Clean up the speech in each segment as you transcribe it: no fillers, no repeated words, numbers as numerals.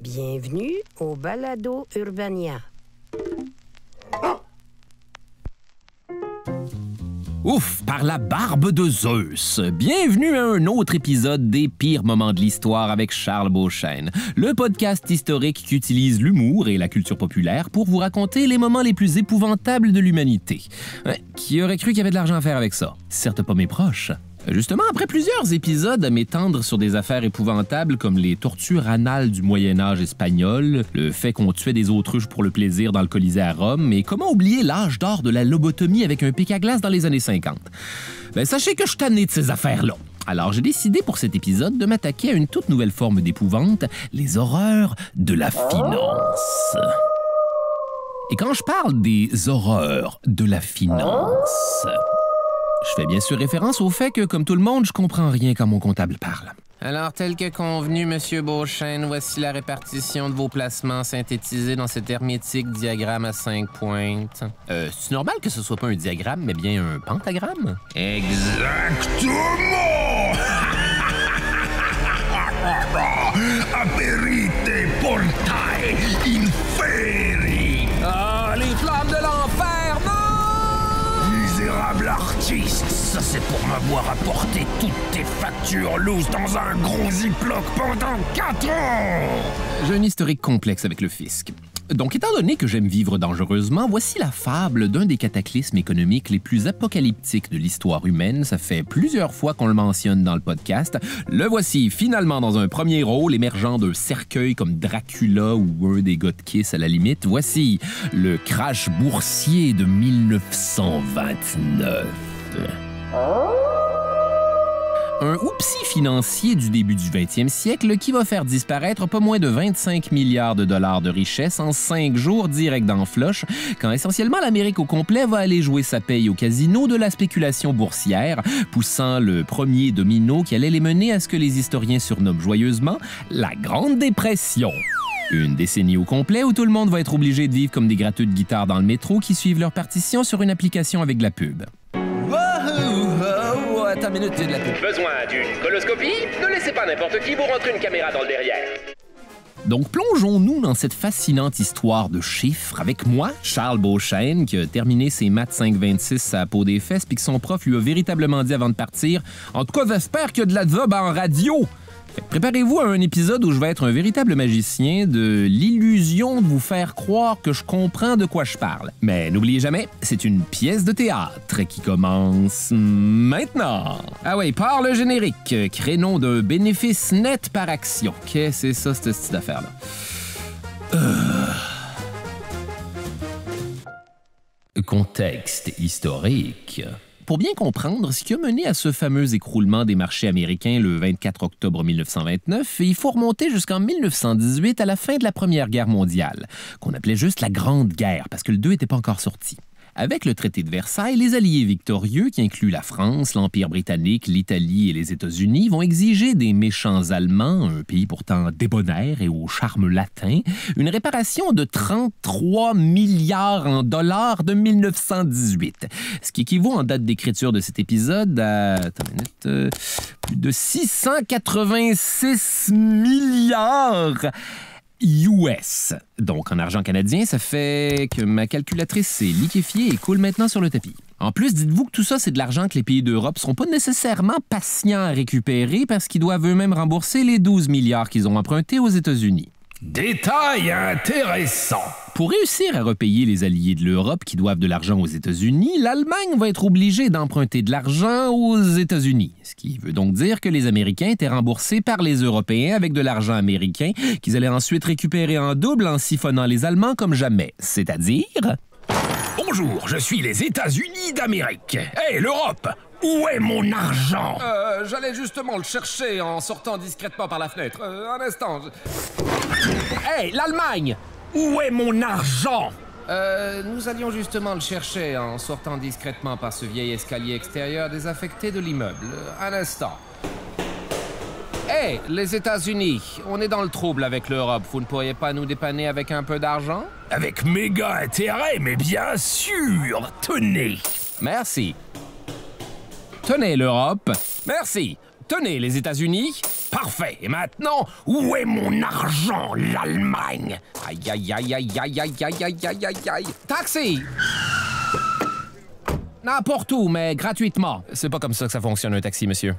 Bienvenue au Balado Urbania. Ouf, par la barbe de Zeus! Bienvenue à un autre épisode des pires moments de l'histoire avec Charles Beauchesne, le podcast historique qui utilise l'humour et la culture populaire pour vous raconter les moments les plus épouvantables de l'humanité. Qui aurait cru qu'il y avait de l'argent à faire avec ça? Certes pas mes proches. Justement, après plusieurs épisodes à m'étendre sur des affaires épouvantables comme les tortures anales du Moyen-Âge espagnol, le fait qu'on tuait des autruches pour le plaisir dans le Colisée à Rome, et comment oublier l'âge d'or de la lobotomie avec un pic à glace dans les années 50. Sachez que je suis tanné de ces affaires-là. Alors, j'ai décidé pour cet épisode de m'attaquer à une toute nouvelle forme d'épouvante, les horreurs de la finance. Et quand je parle des horreurs de la finance, je fais bien sûr référence au fait que, comme tout le monde, je comprends rien quand mon comptable parle. Alors, tel que convenu, Monsieur Beauchesne, voici la répartition de vos placements synthétisés dans cet hermétique diagramme à 5 pointes. C'est normal que ce soit pas un diagramme, mais bien un pentagramme? Exactement! Aperite portae inferi! Ah, les flammes de l'enfer, non! Misérable artiste, ça c'est pour m'avoir apporté toutes tes factures lousses dans un gros ziploc pendant 4 ans! J'ai un historique complexe avec le fisc. Donc, étant donné que j'aime vivre dangereusement, voici la fable d'un des cataclysmes économiques les plus apocalyptiques de l'histoire humaine. Ça fait plusieurs fois qu'on le mentionne dans le podcast. Le voici finalement dans un premier rôle, émergeant d'un cercueil comme Dracula ou un des gars de Kiss à la limite. Voici le crash boursier de 1929. Un oupsie financier du début du 20e siècle qui va faire disparaître pas moins de 25 milliards de dollars de richesse en 5 jours direct dans Flush, quand essentiellement l'Amérique au complet va aller jouer sa paye au casino de la spéculation boursière, poussant le premier domino qui allait les mener à ce que les historiens surnomment joyeusement la Grande Dépression. Une décennie au complet où tout le monde va être obligé de vivre comme des gratteux de guitare dans le métro qui suivent leur partition sur une application avec de la pub. Attends une minute, j'ai de la pub. Besoin d'une coloscopie? Ne laissez pas n'importe qui vous rentrer une caméra dans le derrière. Donc, plongeons-nous dans cette fascinante histoire de chiffres avec moi, Charles Beauchesne, qui a terminé ses maths 526 à la peau des fesses puis que son prof lui a véritablement dit avant de partir « En tout cas, j'espère qu'il y a de la job en radio! » Préparez-vous à un épisode où je vais être un véritable magicien de l'illusion de vous faire croire que je comprends de quoi je parle. Mais n'oubliez jamais, c'est une pièce de théâtre qui commence maintenant. Ah ouais, par le générique, créneau d'un bénéfice net par action. Qu'est-ce que c'est ça, cette petite affaire-là? Contexte historique. Pour bien comprendre ce qui a mené à ce fameux écroulement des marchés américains le 24 octobre 1929, il faut remonter jusqu'en 1918 à la fin de la Première Guerre mondiale, qu'on appelait juste la Grande Guerre parce que le 2 n'était pas encore sorti. Avec le traité de Versailles, les alliés victorieux, qui incluent la France, l'Empire britannique, l'Italie et les États-Unis, vont exiger des méchants Allemands, un pays pourtant débonnaire et au charme latin, une réparation de 33 milliards en dollars de 1918, ce qui équivaut en date d'écriture de cet épisode à plus de 686 milliards US. Donc, en argent canadien, ça fait que ma calculatrice s'est liquéfiée et coule maintenant sur le tapis. En plus, dites-vous que tout ça, c'est de l'argent que les pays d'Europe ne seront pas nécessairement patients à récupérer parce qu'ils doivent eux-mêmes rembourser les 12 milliards qu'ils ont empruntés aux États-Unis. Détail intéressant! Pour réussir à repayer les alliés de l'Europe qui doivent de l'argent aux États-Unis, l'Allemagne va être obligée d'emprunter de l'argent aux États-Unis. Ce qui veut donc dire que les Américains étaient remboursés par les Européens avec de l'argent américain qu'ils allaient ensuite récupérer en double en siphonnant les Allemands comme jamais. C'est-à-dire... Bonjour, je suis les États-Unis d'Amérique. Hé, l'Europe! Où est mon argent? J'allais justement le chercher en sortant discrètement par la fenêtre. Un instant. Hé, l'Allemagne! Où est mon argent? Nous allions justement le chercher en sortant discrètement par ce vieil escalier extérieur désaffecté de l'immeuble. Un instant. Hé, les États-Unis, on est dans le trouble avec l'Europe. Vous ne pourriez pas nous dépanner avec un peu d'argent? Avec méga intérêt, mais bien sûr! Tenez! Merci. Tenez, l'Europe. Merci. Tenez, les États-Unis. Parfait. Et maintenant, où est mon argent, l'Allemagne? Aïe, aïe, aïe, aïe, aïe, aïe, aïe, aïe, aïe, aïe, aïe. Taxi! N'importe où, mais gratuitement. C'est pas comme ça que ça fonctionne, un taxi, monsieur.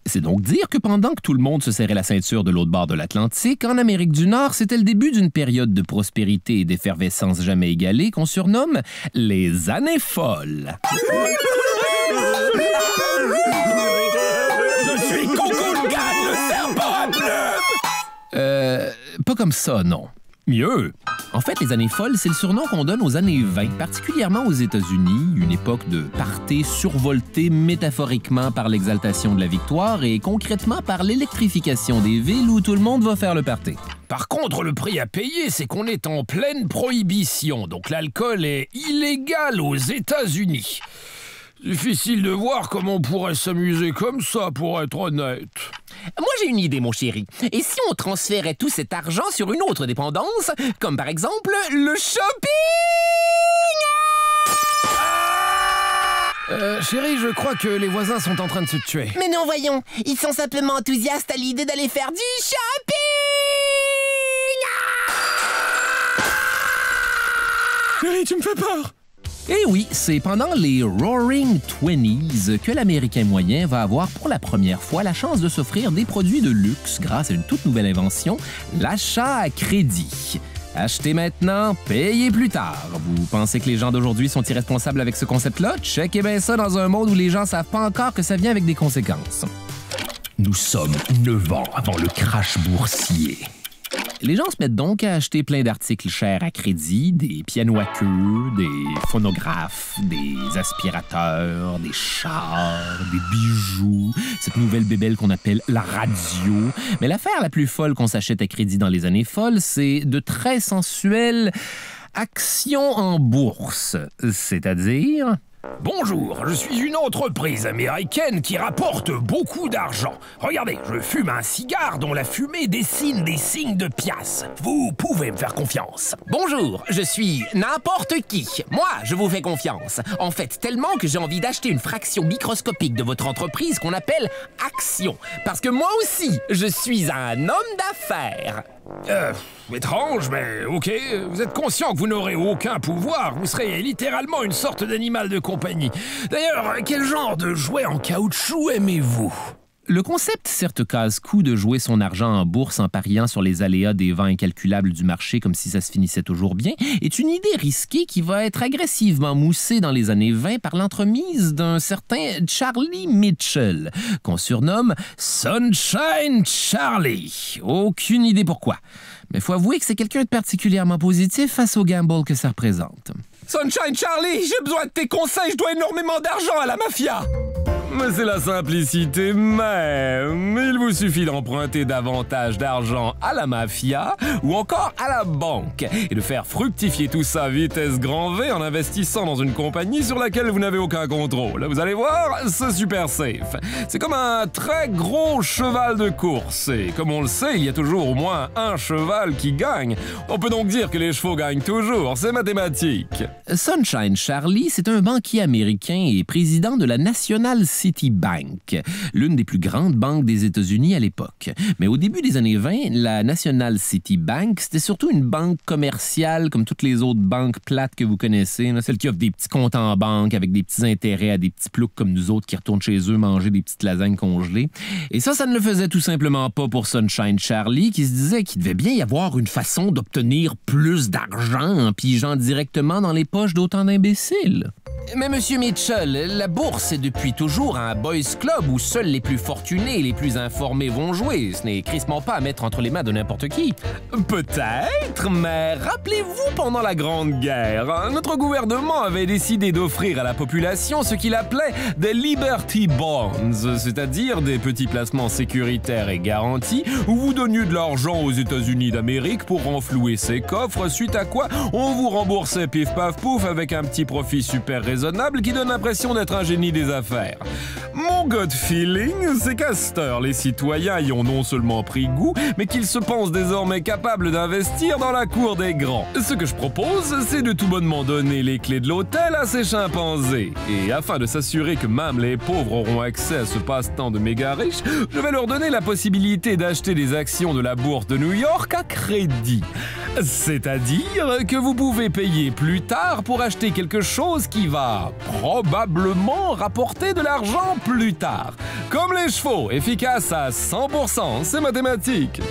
C'est donc dire que pendant que tout le monde se serrait la ceinture de l'autre bord de l'Atlantique, en Amérique du Nord, c'était le début d'une période de prospérité et d'effervescence jamais égalée qu'on surnomme les années folles. Je suis Kukulkan, le serpent à plumes! Pas comme ça, non. Mieux. En fait, les années folles, c'est le surnom qu'on donne aux années 20, particulièrement aux États-Unis, une époque de party survoltée métaphoriquement par l'exaltation de la victoire et concrètement par l'électrification des villes où tout le monde va faire le party. Par contre, le prix à payer, c'est qu'on est en pleine prohibition, donc l'alcool est illégal aux États-Unis. Difficile de voir comment on pourrait s'amuser comme ça, pour être honnête. Moi, j'ai une idée, mon chéri. Et si on transférait tout cet argent sur une autre dépendance, comme par exemple le shopping? Chérie, je crois que les voisins sont en train de se tuer. Mais non, voyons, ils sont simplement enthousiastes à l'idée d'aller faire du shopping! Chérie, tu me fais peur! Eh oui, c'est pendant les Roaring Twenties que l'Américain moyen va avoir pour la première fois la chance de s'offrir des produits de luxe grâce à une toute nouvelle invention, l'achat à crédit. Achetez maintenant, payez plus tard. Vous pensez que les gens d'aujourd'hui sont irresponsables avec ce concept-là? Checkez bien ça dans un monde où les gens savent pas encore que ça vient avec des conséquences. Nous sommes 9 ans avant le crash boursier. Les gens se mettent donc à acheter plein d'articles chers à crédit, des pianos à queue, des phonographes, des aspirateurs, des chars, des bijoux, cette nouvelle bébelle qu'on appelle la radio. Mais l'affaire la plus folle qu'on s'achète à crédit dans les années folles, c'est de très sensuelles actions en bourse, c'est-à-dire... Bonjour, je suis une entreprise américaine qui rapporte beaucoup d'argent. Regardez, je fume un cigare dont la fumée dessine des signes de pièces. Vous pouvez me faire confiance. Bonjour, je suis n'importe qui. Moi, je vous fais confiance. En fait, tellement que j'ai envie d'acheter une fraction microscopique de votre entreprise qu'on appelle action. Parce que moi aussi, je suis un homme d'affaires. Étrange, mais ok. Vous êtes conscient que vous n'aurez aucun pouvoir. Vous serez littéralement une sorte d'animal de compagnie. D'ailleurs, quel genre de jouet en caoutchouc aimez-vous? Le concept, certes casse-cou de jouer son argent en bourse en pariant sur les aléas des vents incalculables du marché comme si ça se finissait toujours bien, est une idée risquée qui va être agressivement moussée dans les années 20 par l'entremise d'un certain Charlie Mitchell, qu'on surnomme Sunshine Charlie. Aucune idée pourquoi. Mais faut avouer que c'est quelqu'un de particulièrement positif face au gamble que ça représente. Sunshine Charlie, j'ai besoin de tes conseils, je dois énormément d'argent à la mafia. Mais c'est la simplicité même. Il vous suffit d'emprunter davantage d'argent à la mafia ou encore à la banque et de faire fructifier tout ça vitesse grand V en investissant dans une compagnie sur laquelle vous n'avez aucun contrôle. Vous allez voir, c'est super safe. C'est comme un très gros cheval de course. Et comme on le sait, il y a toujours au moins un cheval qui gagne. On peut donc dire que les chevaux gagnent toujours, c'est mathématique. Sunshine Charlie, c'est un banquier américain et président de la National City Bank, l'une des plus grandes banques des États-Unis à l'époque. Mais au début des années 20, la National City Bank, c'était surtout une banque commerciale comme toutes les autres banques plates que vous connaissez, là, celles qui offrent des petits comptes en banque avec des petits intérêts à des petits ploucs comme nous autres qui retournent chez eux manger des petites lasagnes congelées. Et ça ne le faisait tout simplement pas pour Sunshine Charlie, qui se disait qu'il devait bien y avoir une façon d'obtenir plus d'argent en pigeant directement dans les poches d'autant d'imbéciles. Mais Monsieur Mitchell, la bourse est depuis toujours un boys club où seuls les plus fortunés et les plus informés vont jouer. Ce n'est crissement pas à mettre entre les mains de n'importe qui. Peut-être, mais rappelez-vous pendant la Grande Guerre, notre gouvernement avait décidé d'offrir à la population ce qu'il appelait des Liberty Bonds, c'est-à-dire des petits placements sécuritaires et garantis où vous donniez de l'argent aux États-Unis d'Amérique pour renflouer ses coffres, suite à quoi on vous remboursait pif paf pouf avec un petit profit super réservé raisonnable qui donne l'impression d'être un génie des affaires. Mon gut feeling, c'est qu'à cette heure, les citoyens y ont non seulement pris goût, mais qu'ils se pensent désormais capables d'investir dans la cour des grands. Ce que je propose, c'est de tout bonnement donner les clés de l'hôtel à ces chimpanzés. Et afin de s'assurer que même les pauvres auront accès à ce passe-temps de méga riches, je vais leur donner la possibilité d'acheter des actions de la bourse de New York à crédit. C'est-à-dire que vous pouvez payer plus tard pour acheter quelque chose qui va probablement rapporter de l'argent plus tard. Comme les chevaux, efficaces à 100%, c'est mathématique.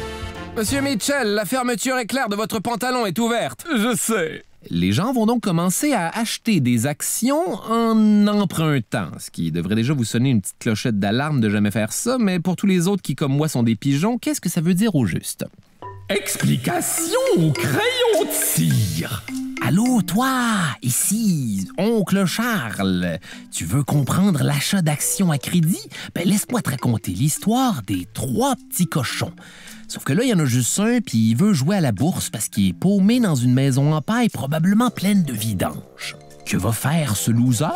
Monsieur Mitchell, la fermeture éclair de votre pantalon est ouverte. Je sais. Les gens vont donc commencer à acheter des actions en empruntant, ce qui devrait déjà vous sonner une petite clochette d'alarme de jamais faire ça, mais pour tous les autres qui, comme moi, sont des pigeons, qu'est-ce que ça veut dire au juste? Explication au crayon de cire. Allô, toi, ici, oncle Charles. Tu veux comprendre l'achat d'actions à crédit? Ben, laisse-moi te raconter l'histoire des 3 petits cochons. Sauf que là, il y en a juste un, puis il veut jouer à la bourse parce qu'il est paumé dans une maison en paille probablement pleine de vidanges. Que va faire ce loser?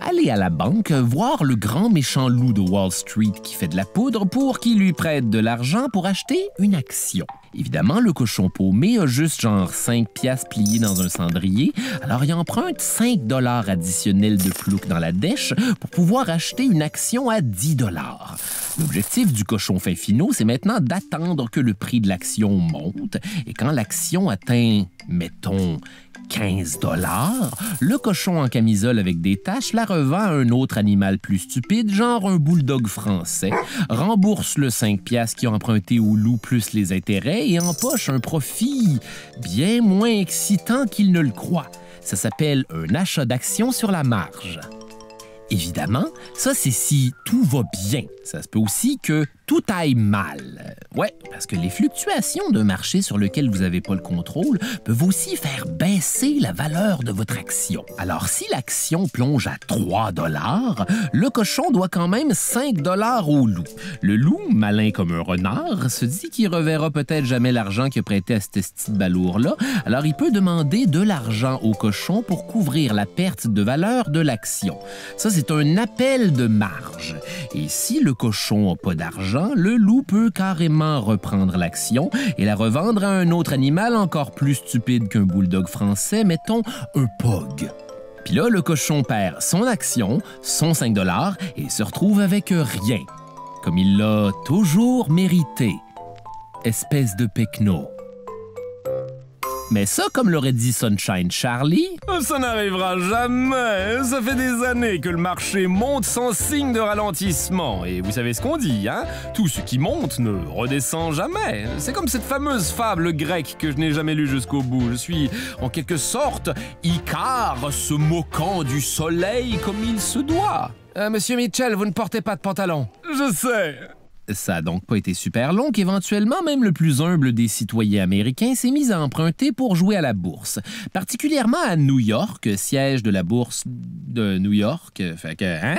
Aller à la banque, voir le grand méchant loup de Wall Street qui fait de la poudre pour qu'il lui prête de l'argent pour acheter une action. Évidemment, le cochon paumé a juste genre 5 piastres pliés dans un cendrier, alors il emprunte 5 $ additionnels de plouc dans la dèche pour pouvoir acheter une action à 10 $. L'objectif du cochon fin finot, c'est maintenant d'attendre que le prix de l'action monte, et quand l'action atteint, mettons, 15 $, le cochon en camisole avec des taches la revend à un autre animal plus stupide, genre un bulldog français, rembourse le 5 piastres qu'il a emprunté au loup plus les intérêts et empoche un profit bien moins excitant qu'il ne le croit. Ça s'appelle un achat d'actions sur la marge. Évidemment, ça c'est si tout va bien. Ça se peut aussi que tout aille mal. Ouais, parce que les fluctuations d'un marché sur lequel vous n'avez pas le contrôle peuvent aussi faire baisser la valeur de votre action. Alors, si l'action plonge à 3 $, le cochon doit quand même 5 $ au loup. Le loup, malin comme un renard, se dit qu'il reverra peut-être jamais l'argent qu'il a prêté à cette petite balourd-là, alors il peut demander de l'argent au cochon pour couvrir la perte de valeur de l'action. Ça, c'est un appel de marge. Et si le cochon n'a pas d'argent, le loup peut carrément reprendre l'action et la revendre à un autre animal encore plus stupide qu'un bulldog français, mettons un pug. Puis là, le cochon perd son action, son 5 $ et se retrouve avec rien, comme il l'a toujours mérité. Espèce de pecno. Mais ça, comme l'aurait dit Sunshine Charlie... Ça n'arrivera jamais. Ça fait des années que le marché monte sans signe de ralentissement. Et vous savez ce qu'on dit, hein? Tout ce qui monte ne redescend jamais. C'est comme cette fameuse fable grecque que je n'ai jamais lue jusqu'au bout. Je suis, en quelque sorte, Icare se moquant du soleil comme il se doit. Monsieur Mitchell, vous ne portez pas de pantalon. Je sais. Ça n'a donc pas été super long qu'éventuellement même le plus humble des citoyens américains s'est mis à emprunter pour jouer à la bourse. Particulièrement à New York, siège de la bourse de New York. Fait que, hein?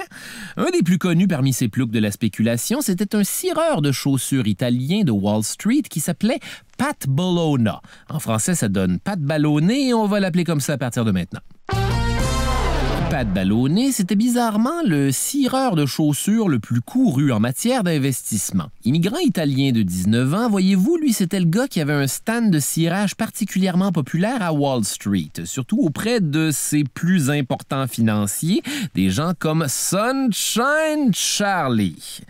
Un des plus connus parmi ces ploucs de la spéculation, c'était un cireur de chaussures italien de Wall Street qui s'appelait Pat Bellona. En français, ça donne Pat Ballonné et on va l'appeler comme ça à partir de maintenant. Pat Ballonné, c'était bizarrement le cireur de chaussures le plus couru en matière d'investissement. Immigrant italien de 19 ans, voyez-vous, lui, c'était le gars qui avait un stand de cirage particulièrement populaire à Wall Street, surtout auprès de ses plus importants financiers, des gens comme Sunshine Charlie.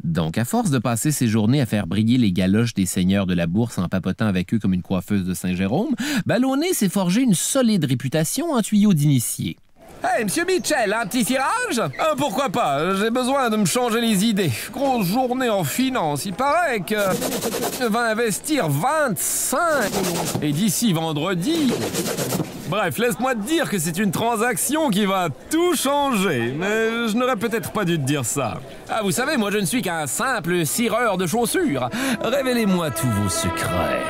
Donc, à force de passer ses journées à faire briller les galoches des seigneurs de la bourse en papotant avec eux comme une coiffeuse de Saint-Jérôme, Ballonné s'est forgé une solide réputation en tuyau d'initié. Hey, Monsieur Mitchell, un petit tirage? Pourquoi pas? J'ai besoin de me changer les idées. Grosse journée en finance. Il paraît que je vais investir 25. Et d'ici vendredi... Bref, laisse-moi te dire que c'est une transaction qui va tout changer. Mais je n'aurais peut-être pas dû te dire ça. Ah, vous savez, moi je ne suis qu'un simple cireur de chaussures. Révélez-moi tous vos secrets.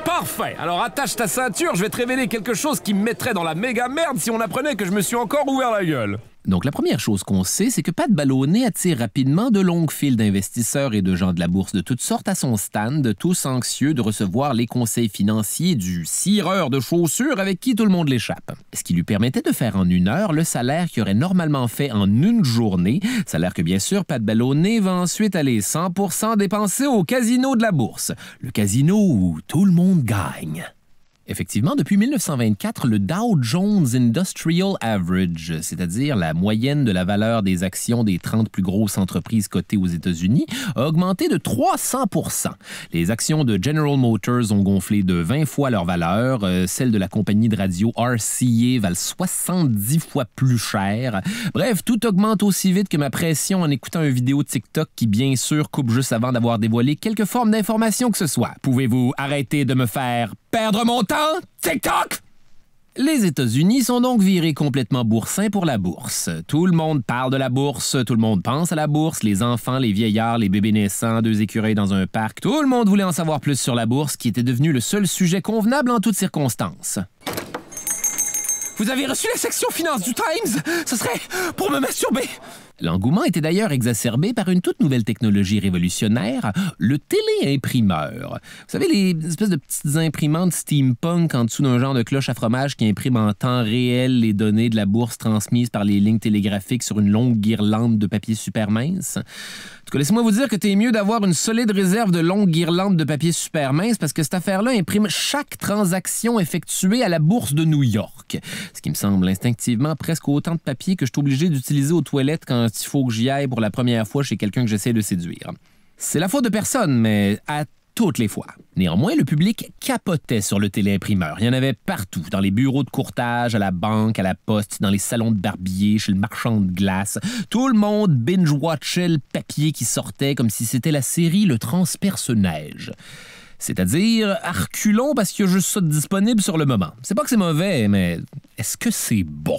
Parfait. Alors attache ta ceinture, je vais te révéler quelque chose qui me mettrait dans la méga merde si on apprenait que je me suis encore ouvert la gueule. Donc, la première chose qu'on sait, c'est que Pat Ballonnet attire rapidement de longues files d'investisseurs et de gens de la bourse de toutes sortes à son stand, tous anxieux de recevoir les conseils financiers du cireur de chaussures avec qui tout le monde l'échappe. Ce qui lui permettait de faire en 1 heure le salaire qu'il aurait normalement fait en 1 journée, salaire que, bien sûr, Pat Ballonnet va ensuite aller 100% dépenser au casino de la bourse, le casino où tout le monde gagne. Effectivement, depuis 1924, le Dow Jones Industrial Average, c'est-à-dire la moyenne de la valeur des actions des 30 plus grosses entreprises cotées aux États-Unis, a augmenté de 300%. Les actions de General Motors ont gonflé de 20 fois leur valeur. Celles de la compagnie de radio RCA valent 70 fois plus cher. Bref, tout augmente aussi vite que ma pression en écoutant une vidéo de TikTok qui, bien sûr, coupe juste avant d'avoir dévoilé quelque forme d'information que ce soit. Pouvez-vous arrêter de me faire perdre mon temps? TikTok! Les États-Unis sont donc virés complètement boursins pour la bourse. Tout le monde parle de la bourse, tout le monde pense à la bourse, les enfants, les vieillards, les bébés naissants, 2 écureuils dans un parc. Tout le monde voulait en savoir plus sur la bourse, qui était devenue le seul sujet convenable en toutes circonstances. Vous avez reçu la section finance du Times? Ce serait pour me masturber! L'engouement était d'ailleurs exacerbé par une toute nouvelle technologie révolutionnaire, le téléimprimeur. Vous savez, les espèces de petites imprimantes steampunk en dessous d'un genre de cloche à fromage qui impriment en temps réel les données de la bourse transmises par les lignes télégraphiques sur une longue guirlande de papier super mince. En tout cas, laissez-moi vous dire que t'es mieux d'avoir une solide réserve de longues guirlandes de papier super mince parce que cette affaire-là imprime chaque transaction effectuée à la bourse de New York. Ce qui me semble instinctivement presque autant de papier que je suis obligé d'utiliser aux toilettes quand il faut que j'y aille pour la première fois chez quelqu'un que j'essaie de séduire. C'est la faute de personne, mais à toutes les fois. Néanmoins, le public capotait sur le téléimprimeur. Il y en avait partout, dans les bureaux de courtage, à la banque, à la poste, dans les salons de barbier, chez le marchand de glace. Tout le monde binge-watchait le papier qui sortait comme si c'était la série Le Transperce-Neige. C'est-à-dire, à reculons parce qu'il y a juste ça de disponible sur le moment. C'est pas que c'est mauvais, mais est-ce que c'est bon?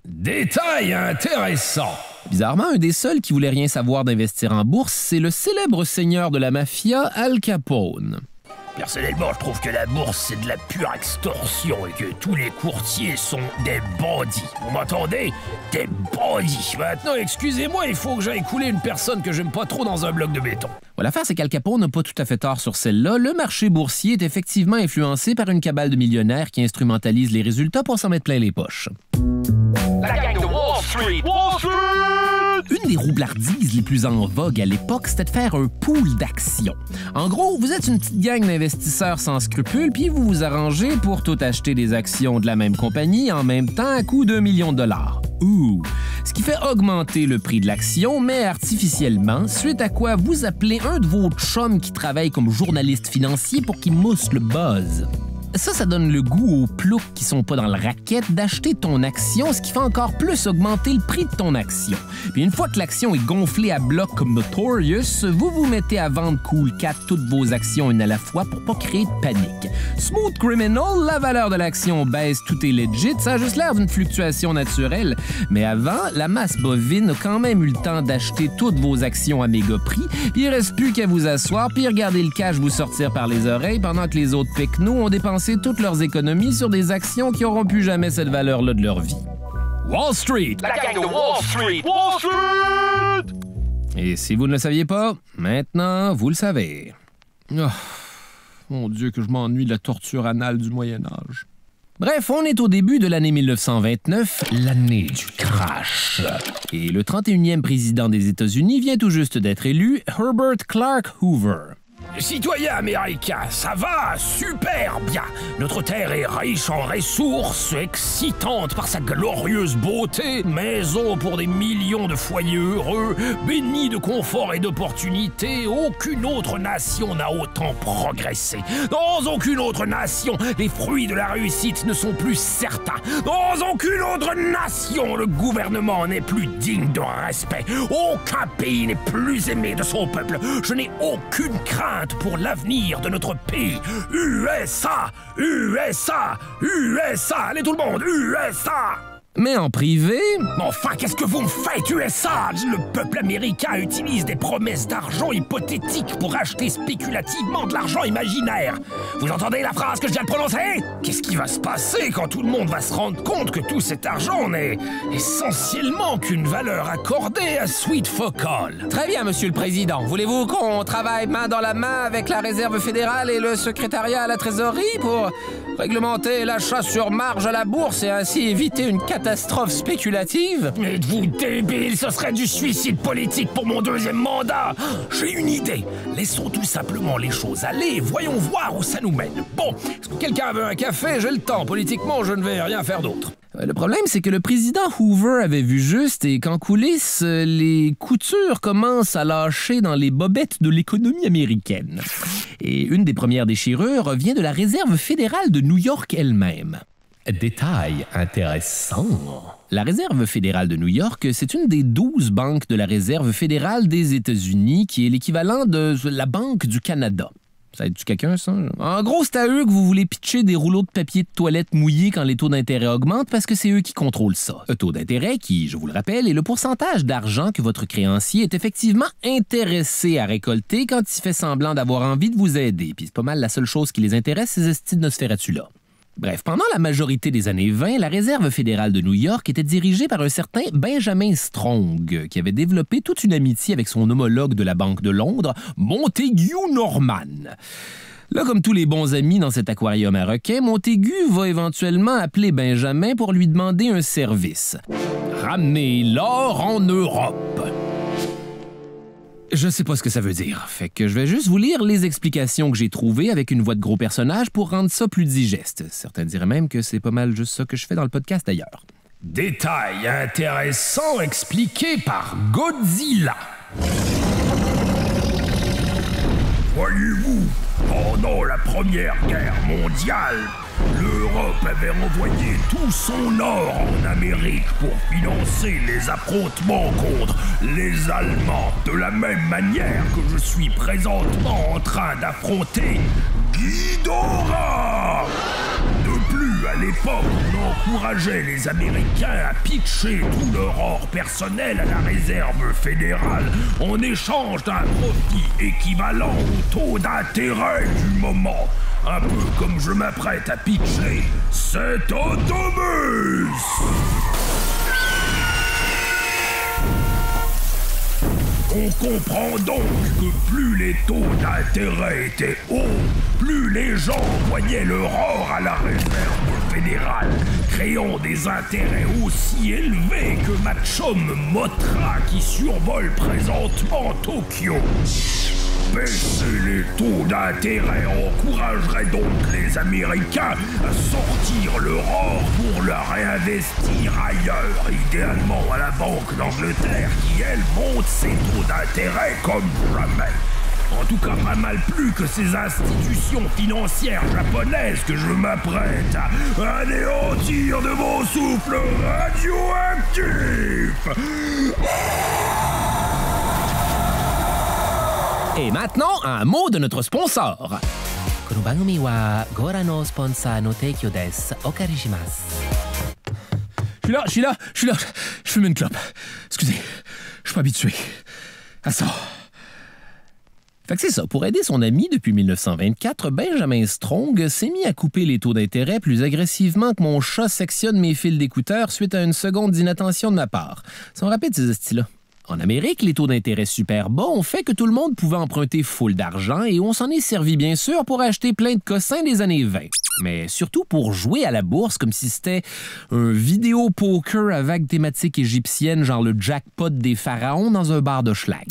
Détail intéressant! Bizarrement, un des seuls qui voulait rien savoir d'investir en bourse, c'est le célèbre seigneur de la mafia, Al Capone. Personnellement, je trouve que la bourse, c'est de la pure extorsion et que tous les courtiers sont des bandits. Vous m'entendez? Des bandits. Maintenant, excusez-moi, il faut que j'aille couler une personne que j'aime pas trop dans un bloc de béton. Bon, l'affaire, c'est qu'Al Capone n'a pas tout à fait tort sur celle-là. Le marché boursier est effectivement influencé par une cabale de millionnaires qui instrumentalise les résultats pour s'en mettre plein les poches. La gang de Wall Street! Wall Street! Une des roublardises les plus en vogue à l'époque, c'était de faire un pool d'actions. En gros, vous êtes une petite gang d'investisseurs sans scrupules, puis vous vous arrangez pour tout acheter des actions de la même compagnie en même temps à coût d'1 million de dollars. Ouh! Ce qui fait augmenter le prix de l'action, mais artificiellement, suite à quoi vous appelez un de vos chums qui travaille comme journaliste financier pour qu'il mousse le buzz. Ça donne le goût aux ploucs qui sont pas dans le racket d'acheter ton action, ce qui fait encore plus augmenter le prix de ton action. Puis une fois que l'action est gonflée à bloc comme Notorious, vous vous mettez à vendre Cool Cat toutes vos actions une à la fois pour pas créer de panique. Smooth Criminal, la valeur de l'action baisse, tout est legit, ça a juste l'air d'une fluctuation naturelle. Mais avant, la masse bovine a quand même eu le temps d'acheter toutes vos actions à méga prix, puis il reste plus qu'à vous asseoir puis regarder le cash vous sortir par les oreilles pendant que les autres pecnos ont dépensé toutes leurs économies sur des actions qui n'auront plus jamais cette valeur-là de leur vie. Wall Street! La gang de Wall Street! Wall Street! Et si vous ne le saviez pas, maintenant, vous le savez. Oh, mon Dieu, que je m'ennuie de la torture anale du Moyen-Âge. Bref, on est au début de l'année 1929, l'année du crash. Et le 31e président des États-Unis vient tout juste d'être élu, Herbert Clark Hoover. Citoyens américains, ça va super bien. Notre terre est riche en ressources, excitante par sa glorieuse beauté, maison pour des millions de foyers heureux, bénie de confort et d'opportunités. Aucune autre nation n'a autant progressé. Dans aucune autre nation, les fruits de la réussite ne sont plus certains. Dans aucune autre nation, le gouvernement n'est plus digne de respect. Aucun pays n'est plus aimé de son peuple. Je n'ai aucune crainte pour l'avenir de notre pays. USA! USA! USA! Allez tout le monde! USA! Mais en privé... Enfin, qu'est-ce que vous me faites, USA? Le peuple américain utilise des promesses d'argent hypothétiques pour acheter spéculativement de l'argent imaginaire. Vous entendez la phrase que je viens de prononcer? Qu'est-ce qui va se passer quand tout le monde va se rendre compte que tout cet argent n'est essentiellement qu'une valeur accordée à Sweet Focal? Très bien, Monsieur le Président. Voulez-vous qu'on travaille main dans la main avec la Réserve fédérale et le secrétariat à la Trésorerie pour réglementer l'achat sur marge à la bourse et ainsi éviter une catastrophe spéculative? Mais êtes-vous débile? Ce serait du suicide politique pour mon deuxième mandat. J'ai une idée. Laissons tout simplement les choses aller et voyons voir où ça nous mène. Bon, est-ce que quelqu'un veut un café? J'ai le temps. Politiquement, je ne vais rien faire d'autre. Le problème, c'est que le président Hoover avait vu juste et qu'en coulisses, les coutures commencent à lâcher dans les bobettes de l'économie américaine. Et une des premières déchirures vient de la Réserve fédérale de New York elle-même. Détail intéressant. La Réserve fédérale de New York, c'est une des 12 banques de la Réserve fédérale des États-Unis, qui est l'équivalent de la Banque du Canada. Ça aide-tu quelqu'un, ça? En gros, c'est à eux que vous voulez pitcher des rouleaux de papier de toilette mouillés quand les taux d'intérêt augmentent parce que c'est eux qui contrôlent ça. Le taux d'intérêt qui, je vous le rappelle, est le pourcentage d'argent que votre créancier est effectivement intéressé à récolter quand il fait semblant d'avoir envie de vous aider. Puis c'est pas mal la seule chose qui les intéresse, ces estis de Nosferatu-là. Bref, pendant la majorité des années 20, la Réserve fédérale de New York était dirigée par un certain Benjamin Strong, qui avait développé toute une amitié avec son homologue de la Banque de Londres, Montague Norman. Là, comme tous les bons amis dans cet aquarium à requins, Montagu va éventuellement appeler Benjamin pour lui demander un service. Ramener l'or en Europe. Je sais pas ce que ça veut dire, fait que je vais juste vous lire les explications que j'ai trouvées avec une voix de gros personnage pour rendre ça plus digeste. Certains diraient même que c'est pas mal juste ça que je fais dans le podcast d'ailleurs. Détail intéressant expliqué par Godzilla. Voyez-vous, pendant la Première Guerre mondiale, l'Europe avait envoyé tout son or en Amérique pour financer les affrontements contre les Allemands, de la même manière que je suis présentement en train d'affronter Ghidorah. De plus, à l'époque, on encourageait les Américains à pitcher tout leur or personnel à la Réserve fédérale en échange d'un profit équivalent au taux d'intérêt du moment. Un peu comme je m'apprête à pitcher cet autobus. On comprend donc que plus les taux d'intérêt étaient hauts, plus les gens envoyaient leur or à la Réserve fédérale, créant des intérêts aussi élevés que ma chum Mothra qui survole présentement Tokyo. Baisser les taux d'intérêt encouragerait donc les Américains à sortir leur or pour le réinvestir ailleurs, idéalement à la Banque d'Angleterre qui, elle, monte ses taux d'intérêt comme jamais. En tout cas, pas mal plus que ces institutions financières japonaises que je m'apprête à anéantir de mon souffle radioactif. Et maintenant, un mot de notre sponsor. Konobangumi wa Gora no sponsor no teikyo desu. Okarishimasu. Je suis là. Je fume une clope. Excusez, je suis pas habitué à ça. Fait que c'est ça. Pour aider son ami depuis 1924, Benjamin Strong s'est mis à couper les taux d'intérêt plus agressivement que mon chat sectionne mes fils d'écouteurs suite à une seconde d'inattention de ma part. Ils sont rapides, ces hosties-là. En Amérique, les taux d'intérêt super bas ont fait que tout le monde pouvait emprunter full d'argent et on s'en est servi bien sûr pour acheter plein de cossins des années 20. Mais surtout pour jouer à la bourse comme si c'était un vidéo poker à vague thématique égyptienne genre le jackpot des pharaons dans un bar de schlag.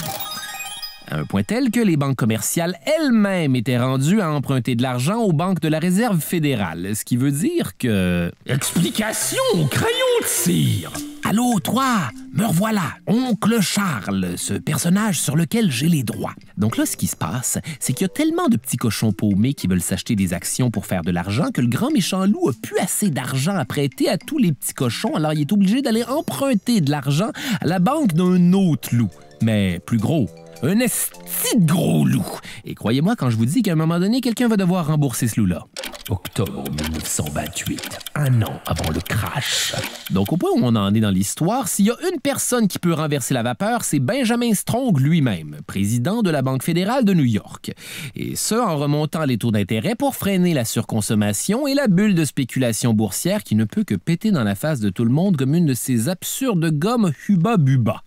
À un point tel que les banques commerciales elles-mêmes étaient rendues à emprunter de l'argent aux banques de la Réserve fédérale, ce qui veut dire que... Explication au crayon de cire! Allô, toi! Me revoilà! Oncle Charles, ce personnage sur lequel j'ai les droits. Donc là, ce qui se passe, c'est qu'il y a tellement de petits cochons paumés qui veulent s'acheter des actions pour faire de l'argent que le grand méchant loup a plus assez d'argent à prêter à tous les petits cochons, alors il est obligé d'aller emprunter de l'argent à la banque d'un autre loup, mais plus gros. Un esti de gros loup. Et croyez-moi quand je vous dis qu'à un moment donné, quelqu'un va devoir rembourser ce loup-là. octobre 1928, un an avant le crash. Donc, au point où on en est dans l'histoire, s'il y a une personne qui peut renverser la vapeur, c'est Benjamin Strong lui-même, président de la Banque fédérale de New York. Et ce, en remontant les taux d'intérêt pour freiner la surconsommation et la bulle de spéculation boursière qui ne peut que péter dans la face de tout le monde comme une de ces absurdes gommes Hubba Bubba.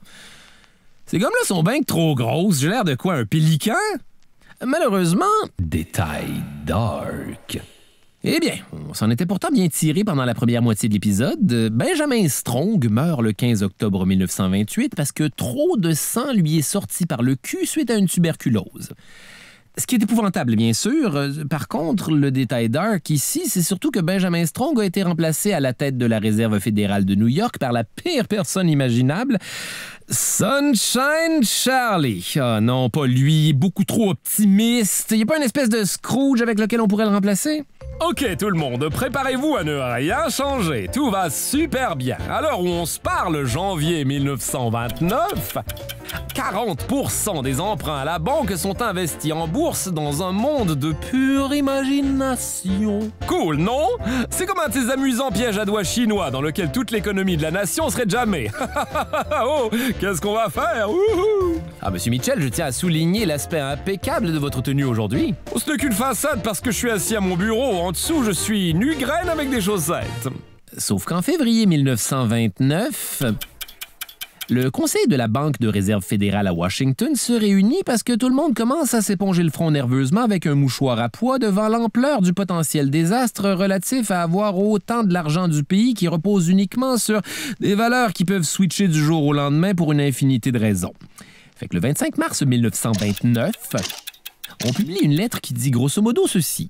Ces gommes-là sont bien que trop grosses. J'ai l'air de quoi, un pélican? Malheureusement, détail dark. Eh bien, on s'en était pourtant bien tiré pendant la première moitié de l'épisode. Benjamin Strong meurt le 15 octobre 1928 parce que trop de sang lui est sorti par le cul suite à une tuberculose. Ce qui est épouvantable, bien sûr. Par contre, le détail dark ici, c'est surtout que Benjamin Strong a été remplacé à la tête de la Réserve fédérale de New York par la pire personne imaginable, Sunshine Charlie. Ah non, pas lui, beaucoup trop optimiste. Il n'y a pas une espèce de Scrooge avec lequel on pourrait le remplacer? Ok tout le monde, préparez-vous à ne rien changer, tout va super bien. À l'heure où on se parle, janvier 1929, 40% des emprunts à la banque sont investis en bourse dans un monde de pure imagination. Cool, non? C'est comme un de ces amusants pièges à doigts chinois dans lequel toute l'économie de la nation serait jamais. Oh, qu'est-ce qu'on va faire? Wouhou! Ah, Monsieur Mitchell, je tiens à souligner l'aspect impeccable de votre tenue aujourd'hui. Ce n'est qu'une façade parce que je suis assis à mon bureau. En dessous, je suis nu-graine avec des chaussettes. Sauf qu'en février 1929, le conseil de la Banque de réserve fédérale à Washington se réunit parce que tout le monde commence à s'éponger le front nerveusement avec un mouchoir à pois devant l'ampleur du potentiel désastre relatif à avoir autant de l'argent du pays qui repose uniquement sur des valeurs qui peuvent switcher du jour au lendemain pour une infinité de raisons. Fait que le 25 mars 1929, on publie une lettre qui dit grosso modo ceci.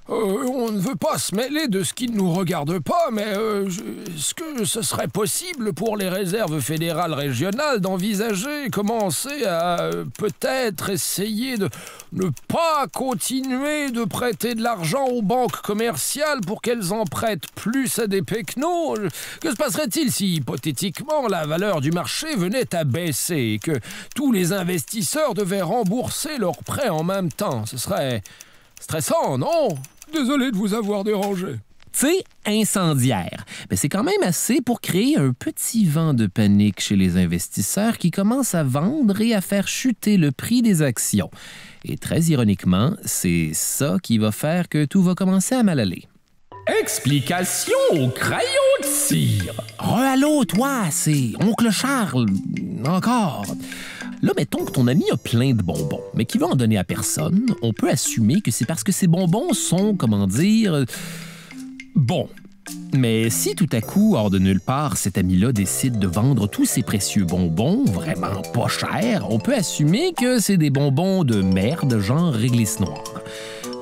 On ne veut pas se mêler de ce qui ne nous regarde pas, mais est-ce que ce serait possible pour les réserves fédérales régionales d'envisager, commencer à peut-être essayer de ne pas continuer de prêter de l'argent aux banques commerciales pour qu'elles en prêtent plus à des pecnos? Que se passerait-il si, hypothétiquement, la valeur du marché venait à baisser et que tous les investisseurs devaient rembourser leurs prêts en même temps? Ce serait stressant, non? Désolé de vous avoir dérangé. C'est incendiaire. Mais c'est quand même assez pour créer un petit vent de panique chez les investisseurs qui commencent à vendre et à faire chuter le prix des actions. Et très ironiquement, c'est ça qui va faire que tout va commencer à mal aller. Explication au crayon de cire. Allô, toi, c'est Oncle Charles. Encore. Là, mettons que ton ami a plein de bonbons, mais qu'il veut en donner à personne, on peut assumer que c'est parce que ces bonbons sont, comment dire, bons. Mais si tout à coup, hors de nulle part, cet ami-là décide de vendre tous ses précieux bonbons, vraiment pas chers, on peut assumer que c'est des bonbons de merde, genre réglisse noire.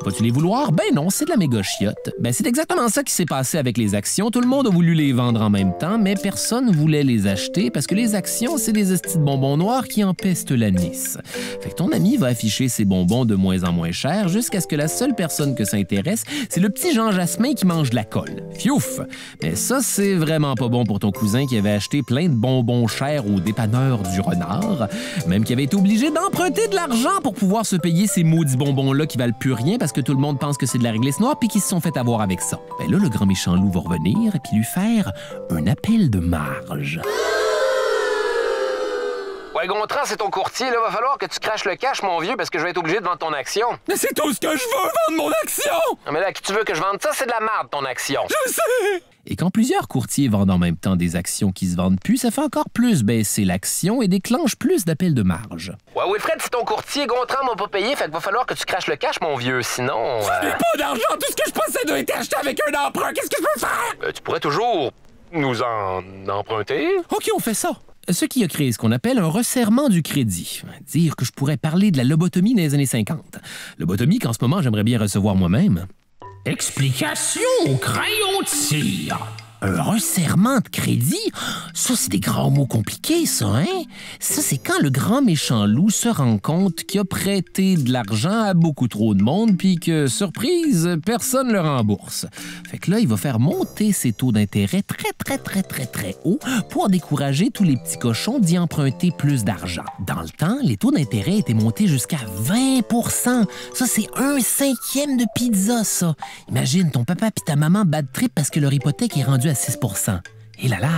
Vas-tu les vouloir? Ben non, c'est de la méga chiotte. Ben c'est exactement ça qui s'est passé avec les actions. Tout le monde a voulu les vendre en même temps, mais personne ne voulait les acheter parce que les actions, c'est des estis de bonbons noirs qui empestent l'anis. Fait que ton ami va afficher ses bonbons de moins en moins chers jusqu'à ce que la seule personne que ça intéresse, c'est le petit Jean Jasmin qui mange de la colle. Fiouf! Mais ça, c'est vraiment pas bon pour ton cousin qui avait acheté plein de bonbons chers au dépanneur du Renard, même qui avait été obligé d'emprunter de l'argent pour pouvoir se payer ces maudits bonbons-là qui valent plus rien parce que tout le monde pense que c'est de la réglisse noire puis qu'ils se sont fait avoir avec ça. Ben là, le grand méchant loup va revenir et puis lui faire un appel de marge. Ouais, Gontran, c'est ton courtier, là. Va falloir que tu craches le cash, mon vieux, parce que je vais être obligé de vendre ton action. Mais c'est tout ce que je veux, vendre mon action! Non, mais là, qui tu veux que je vende ça? C'est de la merde, ton action. Je sais! Et quand plusieurs courtiers vendent en même temps des actions qui se vendent plus, ça fait encore plus baisser l'action et déclenche plus d'appels de marge. Ouais, Wilfred, c'est ton courtier. Gontran m'a pas payé, fait qu'il va falloir que tu craches le cash, mon vieux. Sinon. Je n'ai pas d'argent! Tout ce que je possède a été acheté avec un emprunt! Qu'est-ce que je peux faire? Tu pourrais toujours nous en emprunter. OK, on fait ça. Ce qui a créé ce qu'on appelle un resserrement du crédit. Dire que je pourrais parler de la lobotomie dans les années 50. Lobotomie qu'en ce moment, j'aimerais bien recevoir moi-même. Explication au crayon de cire. Un resserrement de crédit? Ça, c'est des grands mots compliqués, ça, hein? Ça, c'est quand le grand méchant loup se rend compte qu'il a prêté de l'argent à beaucoup trop de monde puis que, surprise, personne le rembourse. Fait que là, il va faire monter ses taux d'intérêt très haut pour décourager tous les petits cochons d'y emprunter plus d'argent. Dans le temps, les taux d'intérêt étaient montés jusqu'à 20 %. Ça, c'est 1/5 de pizza, ça. Imagine, ton papa puis ta maman bad trip parce que leur hypothèque est rendue à 6 %. Et là là!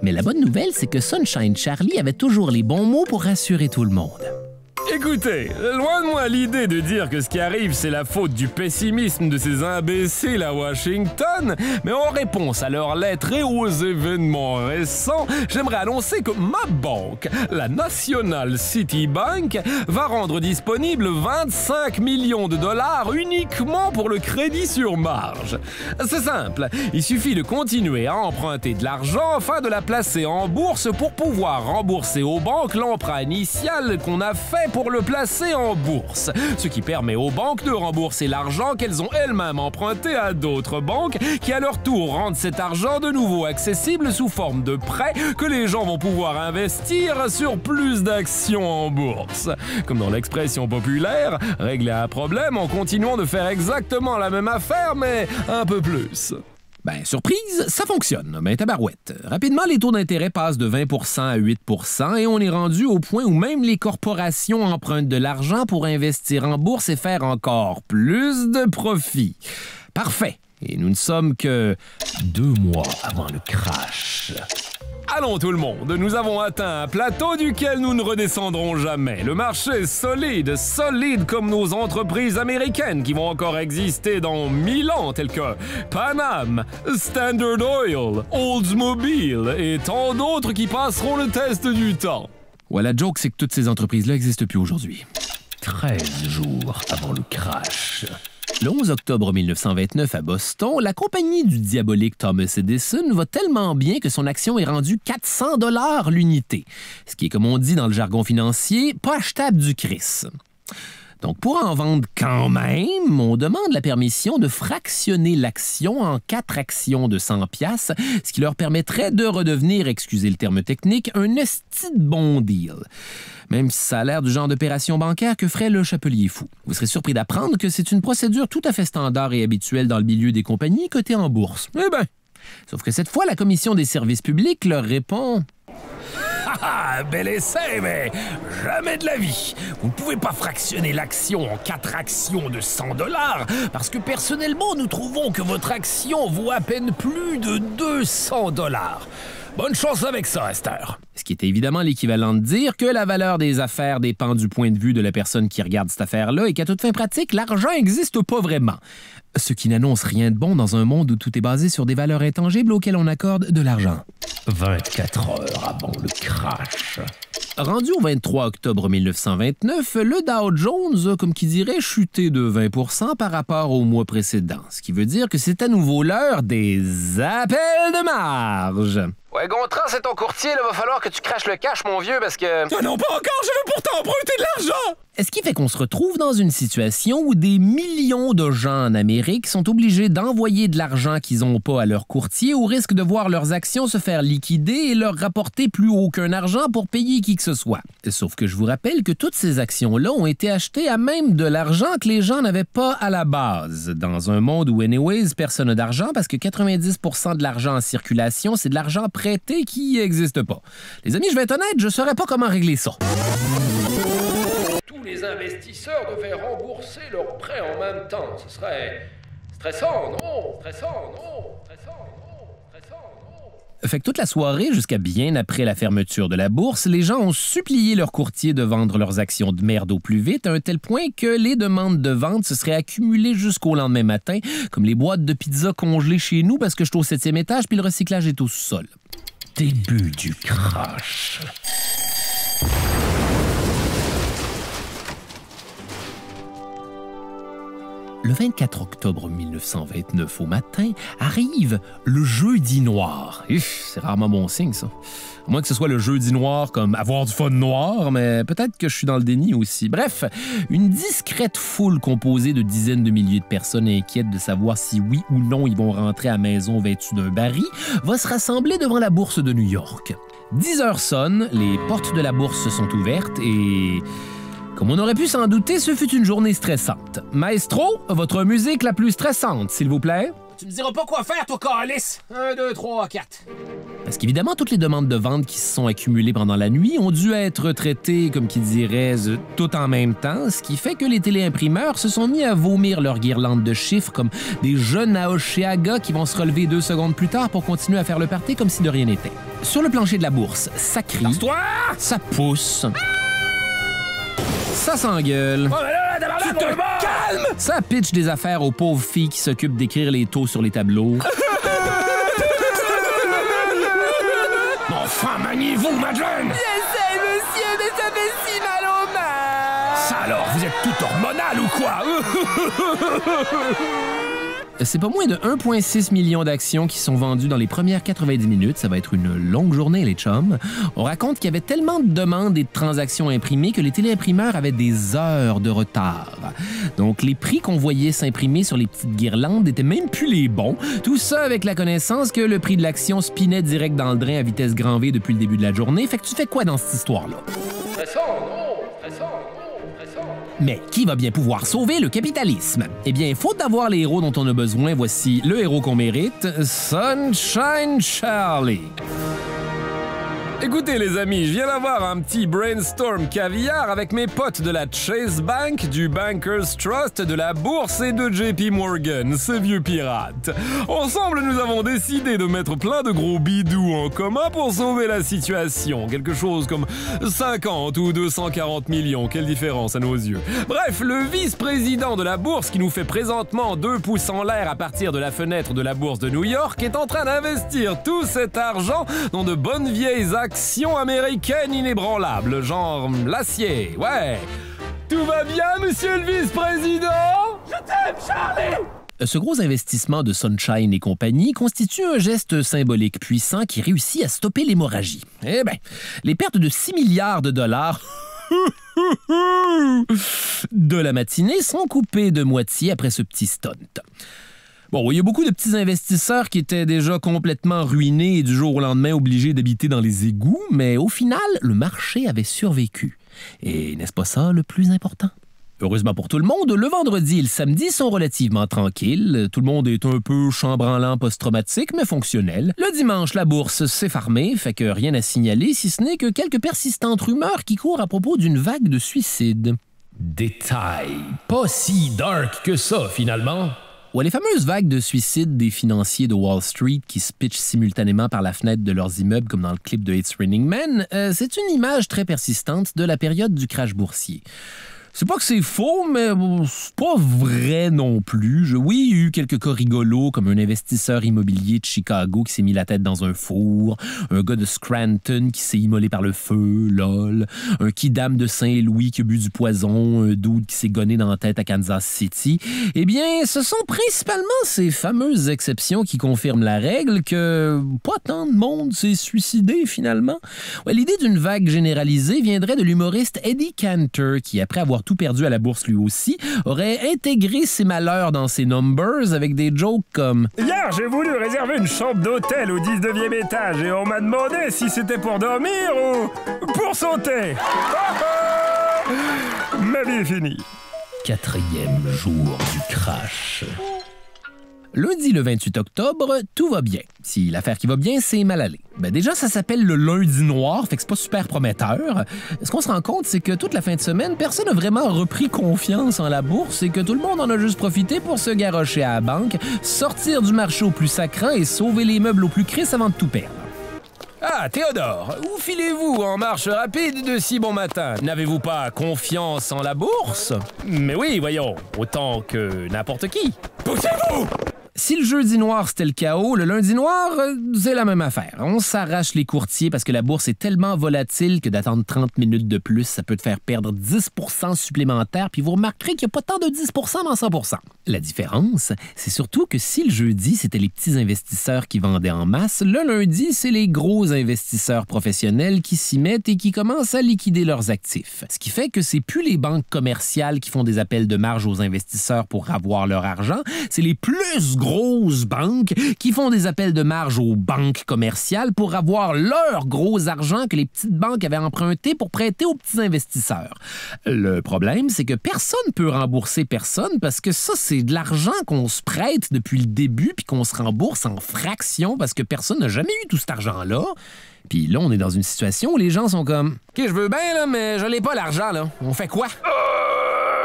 Mais la bonne nouvelle, c'est que Sunshine Charlie avait toujours les bons mots pour rassurer tout le monde. Écoutez, loin de moi l'idée de dire que ce qui arrive, c'est la faute du pessimisme de ces imbéciles à Washington, mais en réponse à leurs lettres et aux événements récents, j'aimerais annoncer que ma banque, la National City Bank, va rendre disponible 25 millions de dollars uniquement pour le crédit sur marge. C'est simple, il suffit de continuer à emprunter de l'argent afin de la placer en bourse pour pouvoir rembourser aux banques l'emprunt initial qu'on a fait pour le placer en bourse, ce qui permet aux banques de rembourser l'argent qu'elles ont elles-mêmes emprunté à d'autres banques qui, à leur tour, rendent cet argent de nouveau accessible sous forme de prêts que les gens vont pouvoir investir sur plus d'actions en bourse. Comme dans l'expression populaire, régler un problème en continuant de faire exactement la même affaire, mais un peu plus. Ben, surprise, ça fonctionne, ben tabarouette. Rapidement, les taux d'intérêt passent de 20 % à 8 % et on est rendu au point où même les corporations empruntent de l'argent pour investir en bourse et faire encore plus de profit. Parfait. Et nous ne sommes que 2 mois avant le crash. Allons tout le monde, nous avons atteint un plateau duquel nous ne redescendrons jamais. Le marché est solide, solide comme nos entreprises américaines qui vont encore exister dans 1000 ans, telles que Pan-Am, Standard Oil, Oldsmobile et tant d'autres qui passeront le test du temps. Ouais, la joke, c'est que toutes ces entreprises-là n'existent plus aujourd'hui. 13 jours avant le crash. Le 11 octobre 1929 à Boston, la compagnie du diabolique Thomas Edison va tellement bien que son action est rendue 400 $ l'unité, ce qui est, comme on dit dans le jargon financier, pas achetable du Christ. Donc, pour en vendre quand même, on demande la permission de fractionner l'action en 4 actions de 100 $, ce qui leur permettrait de redevenir, excusez le terme technique, un esti de bon deal. Même si ça a l'air du genre d'opération bancaire que ferait le chapelier fou. Vous serez surpris d'apprendre que c'est une procédure tout à fait standard et habituelle dans le milieu des compagnies cotées en bourse. Eh bien, sauf que cette fois, la Commission des services publics leur répond... Ah, bel essai, mais jamais de la vie. Vous ne pouvez pas fractionner l'action en 4 actions de 100 $ parce que personnellement, nous trouvons que votre action vaut à peine plus de 200 $. Bonne chance avec ça, Esther. Ce qui est évidemment l'équivalent de dire que la valeur des affaires dépend du point de vue de la personne qui regarde cette affaire-là et qu'à toute fin pratique, l'argent n'existe pas vraiment. Ce qui n'annonce rien de bon dans un monde où tout est basé sur des valeurs intangibles auxquelles on accorde de l'argent. 24 heures avant le crash. Rendu au 23 octobre 1929, le Dow Jones a, comme qui dirait, chuté de 20 % par rapport au mois précédent, ce qui veut dire que c'est à nouveau l'heure des appels de marge. Ouais, Gontran, c'est ton courtier, là, va falloir que tu craches le cash, mon vieux, parce que... Ah non, pas encore, je veux pourtant emprunter de l'argent! Ce qui fait qu'on se retrouve dans une situation où des millions de gens en Amérique sont obligés d'envoyer de l'argent qu'ils n'ont pas à leur courtier au risque de voir leurs actions se faire liquider et leur rapporter plus aucun argent pour payer qui que ce soit. Sauf que je vous rappelle que toutes ces actions-là ont été achetées à même de l'argent que les gens n'avaient pas à la base. Dans un monde où, anyways, personne n'a d'argent parce que 90 % de l'argent en circulation, c'est de l'argent prêté qui n'existe pas. Les amis, je vais être honnête, je ne saurais pas comment régler ça. Tous les investisseurs devaient rembourser leurs prêts en même temps. Ce serait stressant, non? Stressant, non? Stressant, non? Stressant, non? Fait que toute la soirée, jusqu'à bien après la fermeture de la bourse, les gens ont supplié leur courtier de vendre leurs actions de merde au plus vite, à un tel point que les demandes de vente se seraient accumulées jusqu'au lendemain matin, comme les boîtes de pizza congelées chez nous parce que je suis au 7e étage puis le recyclage est au sous-sol. Début du crash. Le 24 octobre 1929 au matin, arrive le jeudi noir. C'est rarement bon signe, ça. À moins que ce soit le jeudi noir comme avoir du fun noir, mais peut-être que je suis dans le déni aussi. Bref, une discrète foule composée de dizaines de milliers de personnes inquiètes de savoir si oui ou non ils vont rentrer à la maison vêtus d'un baril va se rassembler devant la bourse de New York. 10 heures sonnent, les portes de la bourse sont ouvertes et... Comme on aurait pu s'en douter, ce fut une journée stressante. Maestro, votre musique la plus stressante, s'il vous plaît. Tu me diras pas quoi faire, toi, calice! 1, 2, 3, 4. Parce qu'évidemment, toutes les demandes de vente qui se sont accumulées pendant la nuit ont dû être traitées, comme qui dirait, tout en même temps, ce qui fait que les téléimprimeurs se sont mis à vomir leur guirlande de chiffres comme des jeunes à Oshéaga qui vont se relever 2 secondes plus tard pour continuer à faire le party comme si de rien n'était. Sur le plancher de la bourse, ça crie, ça pousse... Ça s'engueule. Oh, mais là, tu te calmes! Ça pitch des affaires aux pauvres filles qui s'occupent d'écrire les taux sur les tableaux. Enfin, maniez-vous, Madeleine! J'essaie, monsieur, mais ça fait si mal aux mains. Ça alors, vous êtes tout hormonal ou quoi? C'est pas moins de 1,6 million d'actions qui sont vendues dans les premières 90 minutes. Ça va être une longue journée, les chums. On raconte qu'il y avait tellement de demandes et de transactions imprimées que les téléimprimeurs avaient des heures de retard. Donc, les prix qu'on voyait s'imprimer sur les petites guirlandes n'étaient même plus les bons. Tout ça avec la connaissance que le prix de l'action spinait direct dans le drain à vitesse grand V depuis le début de la journée. Fait que tu fais quoi dans cette histoire-là? Mais qui va bien pouvoir sauver le capitalisme? Eh bien, faute d'avoir les héros dont on a besoin, voici le héros qu'on mérite, Sunshine Charlie. Écoutez les amis, je viens d'avoir un petit brainstorm caviar avec mes potes de la Chase Bank, du Bankers Trust, de la Bourse et de JP Morgan, ce vieux pirate. Ensemble, nous avons décidé de mettre plein de gros bidous en commun pour sauver la situation. Quelque chose comme 50 ou 240 millions, quelle différence à nos yeux. Bref, le vice-président de la Bourse qui nous fait présentement 2 pouces en l'air à partir de la fenêtre de la Bourse de New York est en train d'investir tout cet argent dans de bonnes vieilles actions américaines inébranlables, genre l'acier, ouais. Tout va bien, monsieur le vice-président? Je t'aime, Charlie! Ce gros investissement de Sunshine et compagnie constitue un geste symbolique puissant qui réussit à stopper l'hémorragie. Eh bien, les pertes de 6 milliards de dollars de la matinée sont coupées de moitié après ce petit stunt. Bon, il y a beaucoup de petits investisseurs qui étaient déjà complètement ruinés et du jour au lendemain obligés d'habiter dans les égouts, mais au final, le marché avait survécu. Et n'est-ce pas ça le plus important? Heureusement pour tout le monde, le vendredi et le samedi sont relativement tranquilles. Tout le monde est un peu chambranlant post-traumatique, mais fonctionnel. Le dimanche, la bourse s'est farmée, fait que rien à signaler, si ce n'est que quelques persistantes rumeurs qui courent à propos d'une vague de suicides. Détail. Pas si dark que ça, finalement. Ouais, les fameuses vagues de suicides des financiers de Wall Street qui se pitchent simultanément par la fenêtre de leurs immeubles comme dans le clip de It's Raining Men, c'est une image très persistante de la période du crash boursier. C'est pas que c'est faux, mais c'est pas vrai non plus. Oui, il y a eu quelques cas rigolos, comme un investisseur immobilier de Chicago qui s'est mis la tête dans un four, un gars de Scranton qui s'est immolé par le feu, lol, un kidam de Saint-Louis qui a bu du poison, un dude qui s'est gonné dans la tête à Kansas City. Eh bien, ce sont principalement ces fameuses exceptions qui confirment la règle que pas tant de monde s'est suicidé finalement. Ouais, l'idée d'une vague généralisée viendrait de l'humoriste Eddie Cantor qui, après avoir tout perdu à la bourse lui aussi, aurait intégré ses malheurs dans ses numbers avec des jokes comme « Hier, j'ai voulu réserver une chambre d'hôtel au 19e étage et on m'a demandé si c'était pour dormir ou pour sauter. Ma vie est finie. » 4e jour du crash. Lundi le 28 octobre, tout va bien. Si l'affaire qui va bien, c'est mal allé. Ben déjà, ça s'appelle le lundi noir, fait que c'est pas super prometteur. Ce qu'on se rend compte, c'est que toute la fin de semaine, personne n'a vraiment repris confiance en la bourse et que tout le monde en a juste profité pour se garrocher à la banque, sortir du marché au plus sacrant et sauver les meubles au plus crisse avant de tout perdre. Ah, Théodore, où filez-vous en marche rapide de si bon matin? N'avez-vous pas confiance en la bourse? Mais oui, voyons, autant que n'importe qui. Poussez-vous! Si le jeudi noir, c'était le chaos, le lundi noir, c'est la même affaire. On s'arrache les courtiers parce que la bourse est tellement volatile que d'attendre 30 minutes de plus, ça peut te faire perdre 10 supplémentaires, puis vous remarquerez qu'il n'y a pas tant de 10 dans 100 %. La différence, c'est surtout que si le jeudi, c'était les petits investisseurs qui vendaient en masse, le lundi, c'est les gros investisseurs professionnels qui s'y mettent et qui commencent à liquider leurs actifs. Ce qui fait que c'est plus les banques commerciales qui font des appels de marge aux investisseurs pour avoir leur argent, c'est les plus grosses banques qui font des appels de marge aux banques commerciales pour avoir leur gros argent que les petites banques avaient emprunté pour prêter aux petits investisseurs. Le problème, c'est que personne ne peut rembourser personne parce que ça, c'est de l'argent qu'on se prête depuis le début puis qu'on se rembourse en fractions parce que personne n'a jamais eu tout cet argent-là. Puis là, on est dans une situation où les gens sont comme « OK, je veux bien, là, mais je l'ai pas l'argent, là. On fait quoi? »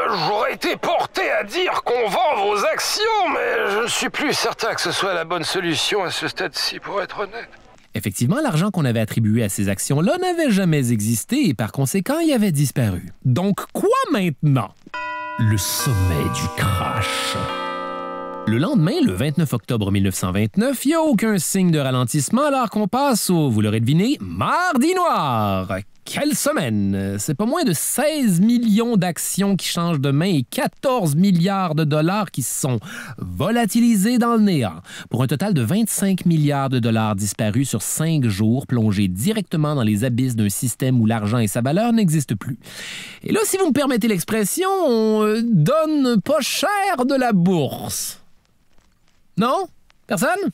J'aurais été porté à dire qu'on vend vos actions, mais je ne suis plus certain que ce soit la bonne solution à ce stade-ci, pour être honnête. Effectivement, l'argent qu'on avait attribué à ces actions-là n'avait jamais existé et par conséquent, il avait disparu. Donc, quoi maintenant? Le sommet du crash. Le lendemain, le 29 octobre 1929, il n'y a aucun signe de ralentissement alors qu'on passe au, vous l'aurez deviné, Mardi Noir. Quelle semaine! C'est pas moins de 16 millions d'actions qui changent de main et 14 milliards de dollars qui se sont volatilisés dans le néant, pour un total de 25 milliards de dollars disparus sur 5 jours, plongés directement dans les abysses d'un système où l'argent et sa valeur n'existent plus. Et là, si vous me permettez l'expression, on donne pas cher de la bourse. Non? Personne?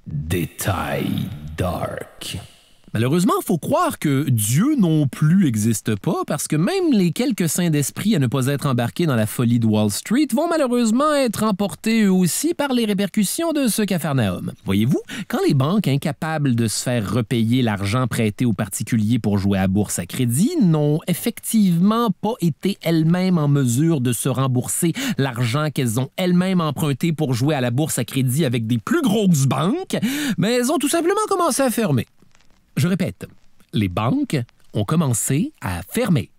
Détail dark. Malheureusement, il faut croire que Dieu non plus n'existe pas parce que même les quelques saints d'esprit à ne pas être embarqués dans la folie de Wall Street vont malheureusement être emportés eux aussi par les répercussions de ce Capharnaüm. Voyez-vous, quand les banques incapables de se faire repayer l'argent prêté aux particuliers pour jouer à bourse à crédit n'ont effectivement pas été elles-mêmes en mesure de se rembourser l'argent qu'elles ont elles-mêmes emprunté pour jouer à la bourse à crédit avec des plus grosses banques, mais elles ont tout simplement commencé à fermer. Je répète, les banques ont commencé à fermer.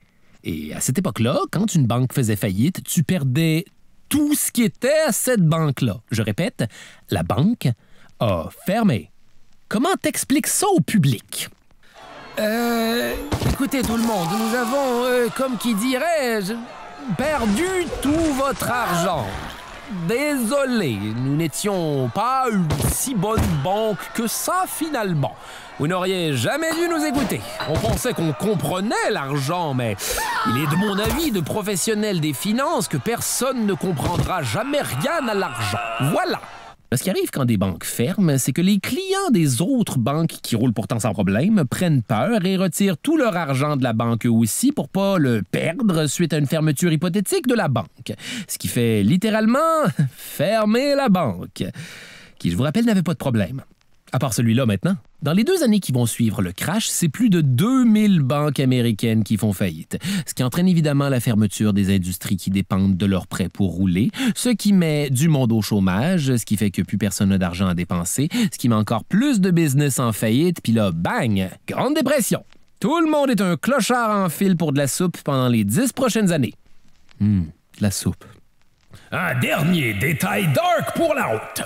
Et à cette époque-là, quand une banque faisait faillite, tu perdais tout ce qui était à cette banque-là. Je répète, la banque a fermé. Comment t'expliques ça au public? Écoutez tout le monde, nous avons, comme qui dirait, perdu tout votre argent. Désolé, nous n'étions pas une si bonne banque que ça, finalement. Vous n'auriez jamais dû nous écouter. On pensait qu'on comprenait l'argent, mais il est de mon avis de professionnel des finances que personne ne comprendra jamais rien à l'argent. Voilà. Ce qui arrive quand des banques ferment, c'est que les clients des autres banques qui roulent pourtant sans problème prennent peur et retirent tout leur argent de la banque eux aussi pour pas le perdre suite à une fermeture hypothétique de la banque. Ce qui fait littéralement fermer la banque, qui, je vous rappelle, n'avait pas de problème. À part celui-là maintenant. Dans les 2 années qui vont suivre le crash, c'est plus de 2000 banques américaines qui font faillite, ce qui entraîne évidemment la fermeture des industries qui dépendent de leurs prêts pour rouler, ce qui met du monde au chômage, ce qui fait que plus personne n'a d'argent à dépenser, ce qui met encore plus de business en faillite, puis là, bang, grande dépression. Tout le monde est un clochard en file pour de la soupe pendant les 10 prochaines années. De la soupe. Un dernier détail dark pour la route.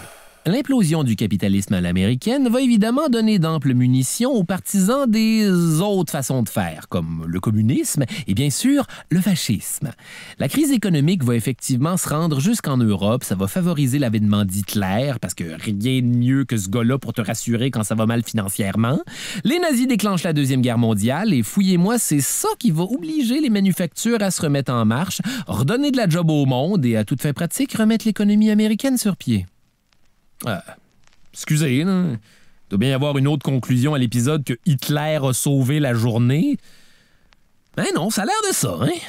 L'implosion du capitalisme à l'américaine va évidemment donner d'amples munitions aux partisans des autres façons de faire, comme le communisme et bien sûr le fascisme. La crise économique va effectivement se rendre jusqu'en Europe, ça va favoriser l'avènement d'Hitler, parce que rien de mieux que ce gars-là pour te rassurer quand ça va mal financièrement. Les nazis déclenchent la Deuxième Guerre mondiale et fouillez-moi, c'est ça qui va obliger les manufactures à se remettre en marche, redonner de la job au monde et à toute fin pratique remettre l'économie américaine sur pied. Excusez, là. Il doit bien y avoir une autre conclusion à l'épisode que Hitler a sauvé la journée. Ben non, ça a l'air de ça, hein?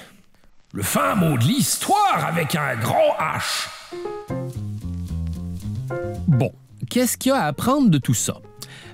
Le fin mot de l'histoire avec un grand H. Bon, qu'est-ce qu'il y a à apprendre de tout ça?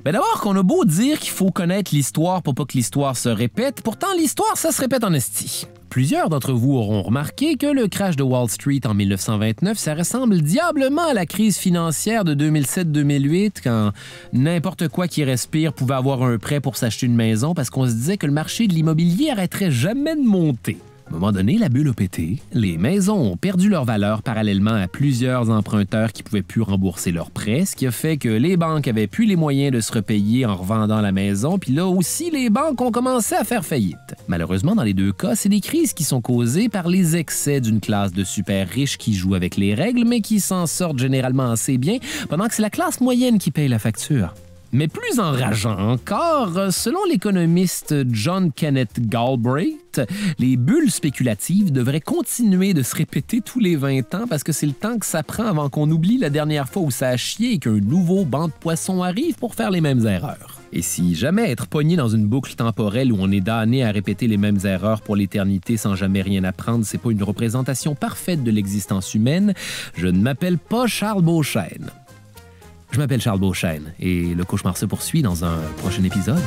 Ben d'abord qu'on a beau dire qu'il faut connaître l'histoire pour pas que l'histoire se répète, pourtant l'histoire, ça se répète en esti. Plusieurs d'entre vous auront remarqué que le crash de Wall Street en 1929, ça ressemble diablement à la crise financière de 2007-2008, quand n'importe quoi qui respire pouvait avoir un prêt pour s'acheter une maison parce qu'on se disait que le marché de l'immobilier arrêterait jamais de monter. À un moment donné, la bulle a pété. Les maisons ont perdu leur valeur parallèlement à plusieurs emprunteurs qui pouvaient plus rembourser leurs prêts, ce qui a fait que les banques avaient plus les moyens de se repayer en revendant la maison, puis là aussi, les banques ont commencé à faire faillite. Malheureusement, dans les deux cas, c'est des crises qui sont causées par les excès d'une classe de super riches qui joue avec les règles, mais qui s'en sortent généralement assez bien, pendant que c'est la classe moyenne qui paye la facture. Mais plus enrageant encore, selon l'économiste John Kenneth Galbraith, les bulles spéculatives devraient continuer de se répéter tous les 20 ans parce que c'est le temps que ça prend avant qu'on oublie la dernière fois où ça a chié et qu'un nouveau banc de poissons arrive pour faire les mêmes erreurs. Et si jamais être pogné dans une boucle temporelle où on est damné à répéter les mêmes erreurs pour l'éternité sans jamais rien apprendre, c'est pas une représentation parfaite de l'existence humaine, je ne m'appelle pas Charles Beauchesne. Je m'appelle Charles Beauchesne et le cauchemar se poursuit dans un prochain épisode.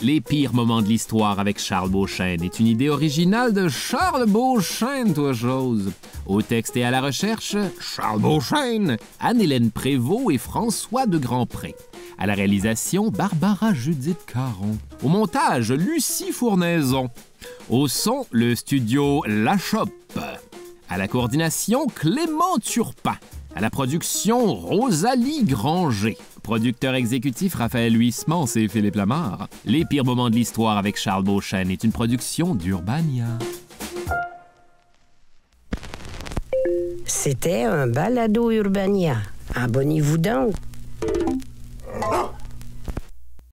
Les pires moments de l'histoire avec Charles Beauchesne est une idée originale de Charles Beauchesne, toi chose. Au texte et à la recherche, Charles Beauchesne, Anne-Hélène Prévost et François de Grandpré. À la réalisation, Barbara Judith Caron. Au montage, Lucie Fournaison. Au son, le studio La Chope. À la coordination, Clément Turpin. À la production, Rosalie Granger. Producteur exécutif, Raphaël Huismans et Philippe Lamarre. Les pires moments de l'histoire avec Charles Beauchesne est une production d'Urbania. C'était un balado Urbania. Abonnez-vous donc.